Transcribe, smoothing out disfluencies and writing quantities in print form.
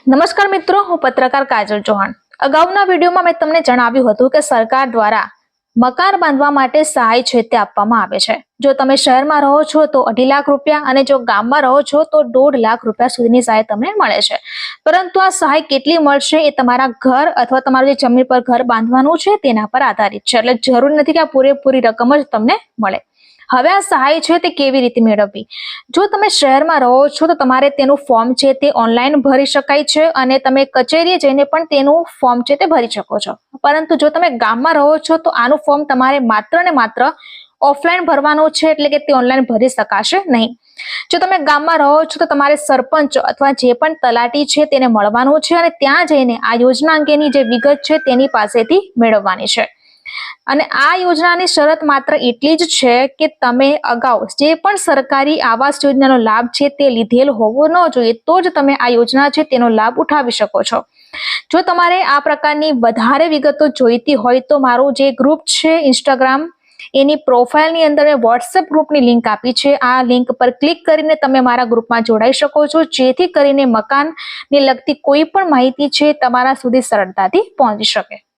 નમસ્કાર મિત્રો, હું પત્રકાર કાજલ ચૌહાણ. અગાઉના વિડીયોમાં મેં તમને જણાવ્યું હતું કે સરકાર દ્વારા મકાન બાંધવા માટે સહાય છે તે આપવામાં આવે છે. જો તમે શહેરમાં રહો છો તો 2.5 લાખ રૂપિયા અને જો ગામમાં રહો છો તો 1.5 લાખ રૂપિયા સુધીની સહાય તમને મળે છે. પરંતુ આ સહાય કેટલી મળશે એ તમારા ઘર અથવા તમારું જે જમીન પર ઘર બાંધવાનું છે તેના પર આધારિત છે. એટલે જરૂરી નથી કે આ પૂરેપૂરી રકમ જ તમને મળે. હવે આ સહાય છે તે કેવી રીતે મેળવવી? જો તમે શહેરમાં રહો છો તો તમારે તેનું ફોર્મ છે તે ઓનલાઈન ભરી શકાય છે અને તમે કચેરીએ જઈને પણ તેનું ફોર્મ છે તે ભરી શકો છો. પરંતુ જો તમે ગામમાં રહો છો તો આનું ફોર્મ તમારે માત્ર ને માત્ર ઓફલાઈન ભરવાનું છે, એટલે કે તે ઓનલાઈન ભરી શકાશે નહીં. જો તમે ગામમાં રહો છો તો તમારે સરપંચ અથવા જે પણ તલાટી છે તેને મળવાનું છે અને ત્યાં જઈને આ યોજના અંગેની જે વિગત છે તેની પાસેથી મેળવવાની છે. અને આ યોજનાની શરત માત્ર એટલી જ છે કે તમે અગાઉ જે પણ સરકારી આવાસ યોજનાનો લાભ છે તે લીધેલ હોવો ન જોઈએ, તો જ તમે આ યોજના છે તેનો લાભ ઉઠાવી શકો છો. જો તમારે આ પ્રકારની વધારે વિગતો જોઈતી હોય તો મારું જે ગ્રુપ છે ઇન્સ્ટાગ્રામ, એની પ્રોફાઇલની અંદર મેં વોટ્સએપ ગ્રુપની લિંક આપી છે. આ લિંક પર ક્લિક કરીને તમે મારા ગ્રુપમાં જોડાઈ શકો છો, જેથી કરીને મકાનને લગતી કોઈ પણ માહિતી છે તમારા સુધી સરળતાથી પહોંચી શકે.